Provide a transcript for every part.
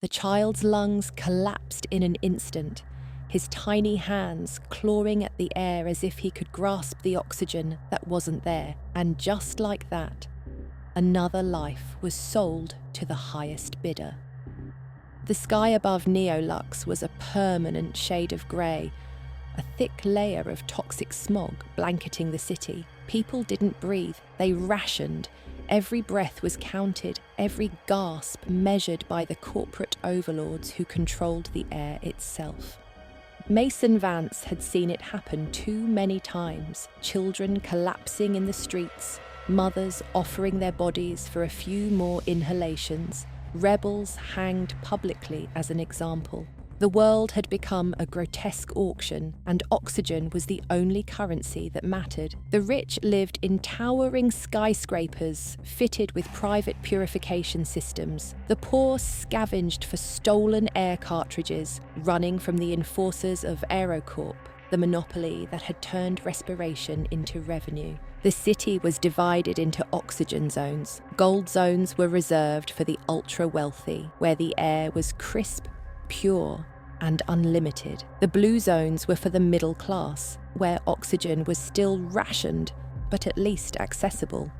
The child's lungs collapsed in an instant, his tiny hands clawing at the air as if he could grasp the oxygen that wasn't there. And just like that, another life was sold to the highest bidder. The sky above Neolux was a permanent shade of grey, a thick layer of toxic smog blanketing the city. People didn't breathe, they rationed. Every breath was counted, every gasp measured by the corporate overlords who controlled the air itself. Mason Vance had seen it happen too many times, children collapsing in the streets, mothers offering their bodies for a few more inhalations, rebels hanged publicly as an example. The world had become a grotesque auction, and oxygen was the only currency that mattered. The rich lived in towering skyscrapers fitted with private purification systems. The poor scavenged for stolen air cartridges running from the enforcers of AEROCORP, the monopoly that had turned respiration into revenue. The city was divided into oxygen zones. Gold zones were reserved for the ultra-wealthy, where the air was crisp, pure, and unlimited. The blue zones were for the middle class, where oxygen was still rationed, but at least accessible.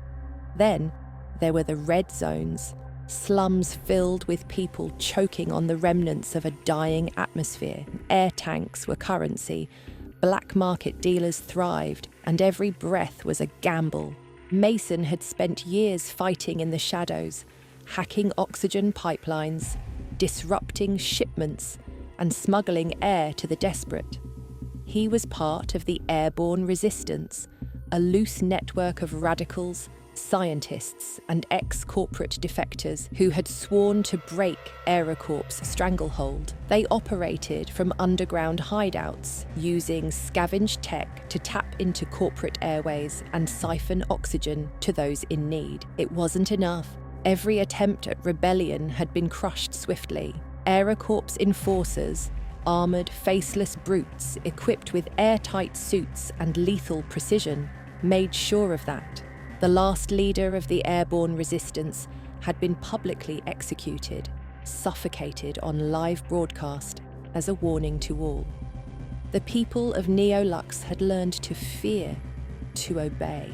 Then there were the red zones, slums filled with people choking on the remnants of a dying atmosphere. Air tanks were currency, black market dealers thrived, and every breath was a gamble. Mason had spent years fighting in the shadows, hacking oxygen pipelines, disrupting shipments, and smuggling air to the desperate. He was part of the airborne resistance, a loose network of radicals, scientists, and ex-corporate defectors who had sworn to break AEROCORP's stranglehold. They operated from underground hideouts, using scavenged tech to tap into corporate airways and siphon oxygen to those in need. It wasn't enough. Every attempt at rebellion had been crushed swiftly. AEROCORP's enforcers, armoured, faceless brutes equipped with airtight suits and lethal precision, made sure of that. The last leader of the airborne resistance had been publicly executed, suffocated on live broadcast as a warning to all. The people of Neolux had learned to fear, to obey.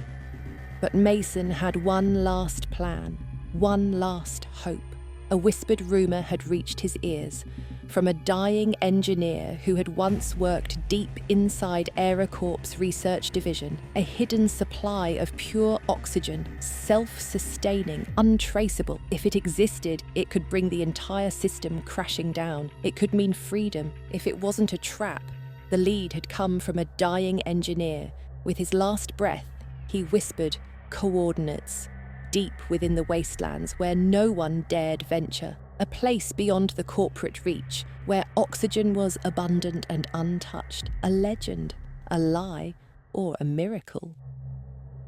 But Mason had one last plan, one last hope. A whispered rumour had reached his ears from a dying engineer who had once worked deep inside AEROCORP's research division. A hidden supply of pure oxygen, self-sustaining, untraceable. If it existed, it could bring the entire system crashing down. It could mean freedom. If it wasn't a trap, the lead had come from a dying engineer. With his last breath, he whispered coordinates. Deep within the wastelands where no one dared venture, a place beyond the corporate reach, where oxygen was abundant and untouched, a legend, a lie, or a miracle.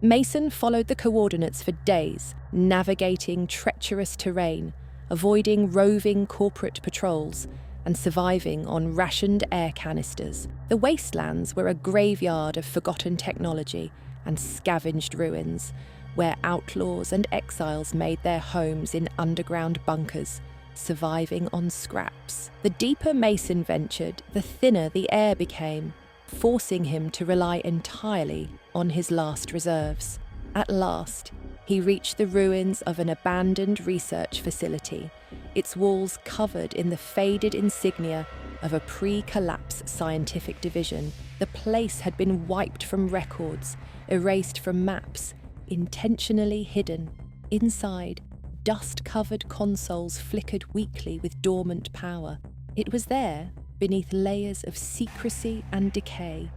Mason followed the coordinates for days, navigating treacherous terrain, avoiding roving corporate patrols, and surviving on rationed air canisters. The wastelands were a graveyard of forgotten technology and scavenged ruins, where outlaws and exiles made their homes in underground bunkers, surviving on scraps. The deeper Mason ventured, the thinner the air became, forcing him to rely entirely on his last reserves. At last, he reached the ruins of an abandoned research facility, its walls covered in the faded insignia of a pre-collapse scientific division. The place had been wiped from records, erased from maps, intentionally hidden. Inside, dust-covered consoles flickered weakly with dormant power. It was there, beneath layers of secrecy and decay,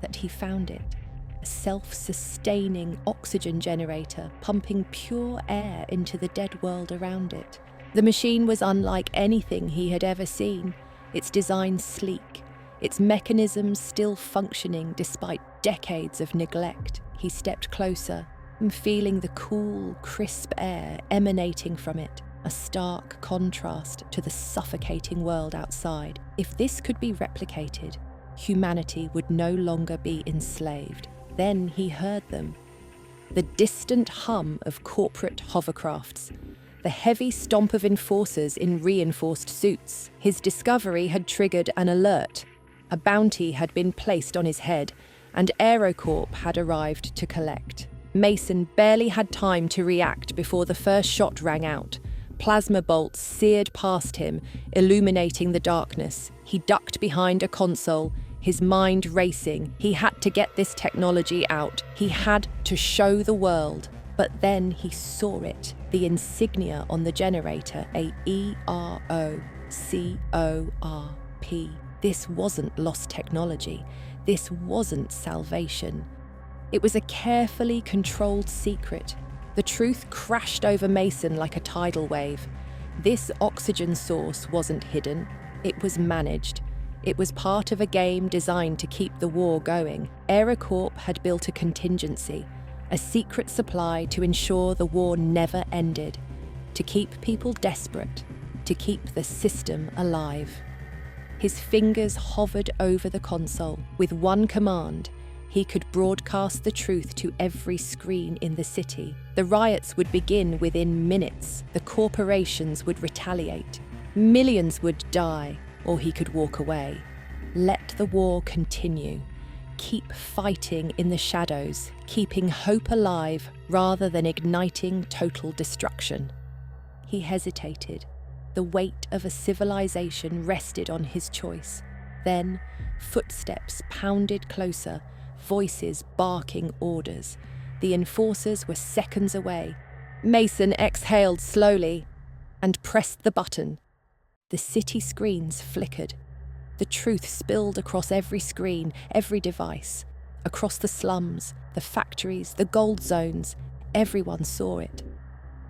that he found it. A self-sustaining oxygen generator pumping pure air into the dead world around it. The machine was unlike anything he had ever seen, its design sleek, its mechanisms still functioning despite decades of neglect. He stepped closer, feeling the cool, crisp air emanating from it, a stark contrast to the suffocating world outside. If this could be replicated, humanity would no longer be enslaved. Then he heard them. The distant hum of corporate hovercrafts, the heavy stomp of enforcers in reinforced suits. His discovery had triggered an alert. A bounty had been placed on his head, and AEROCORP had arrived to collect. Mason barely had time to react before the first shot rang out. Plasma bolts seared past him, illuminating the darkness. He ducked behind a console, his mind racing. He had to get this technology out. He had to show the world. But then he saw it, the insignia on the generator, a AEROCORP. This wasn't lost technology. This wasn't salvation. It was a carefully controlled secret. The truth crashed over Mason like a tidal wave. This oxygen source wasn't hidden. It was managed. It was part of a game designed to keep the war going. AEROCORP had built a contingency, a secret supply to ensure the war never ended, to keep people desperate, to keep the system alive. His fingers hovered over the console. With one command, he could broadcast the truth to every screen in the city. The riots would begin within minutes. The corporations would retaliate. Millions would die, or he could walk away. Let the war continue. Keep fighting in the shadows, keeping hope alive rather than igniting total destruction. He hesitated. The weight of a civilization rested on his choice. Then, footsteps pounded closer, voices barking orders. The enforcers were seconds away. Mason exhaled slowly and pressed the button. The city screens flickered. The truth spilled across every screen, every device. Across the slums, the factories, the gold zones, everyone saw it.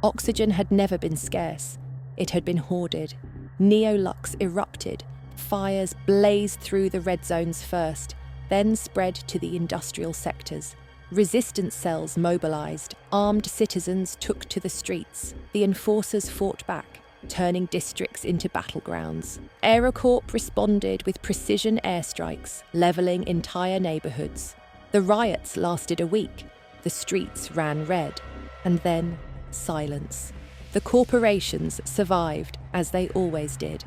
Oxygen had never been scarce. It had been hoarded. Neolux erupted. Fires blazed through the red zones first, then spread to the industrial sectors. Resistance cells mobilized. Armed citizens took to the streets. The enforcers fought back, turning districts into battlegrounds. AEROCORP responded with precision airstrikes, leveling entire neighborhoods. The riots lasted a week. The streets ran red. And then, silence. The corporations survived, as they always did.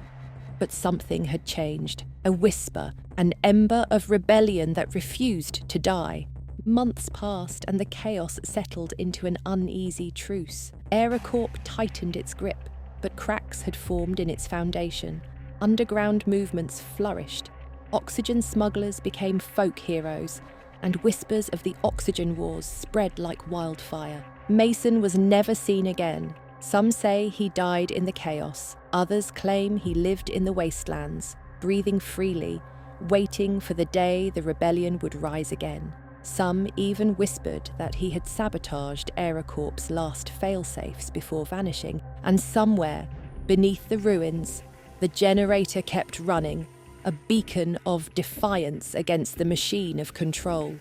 But something had changed. A whisper, an ember of rebellion that refused to die. Months passed and the chaos settled into an uneasy truce. AEROCORP tightened its grip, but cracks had formed in its foundation. Underground movements flourished. Oxygen smugglers became folk heroes, and whispers of the oxygen wars spread like wildfire. Mason was never seen again. Some say he died in the chaos. Others claim he lived in the wastelands, breathing freely, waiting for the day the rebellion would rise again. Some even whispered that he had sabotaged AEROCORP's last failsafes before vanishing, and somewhere, beneath the ruins, the generator kept running, a beacon of defiance against the machine of control.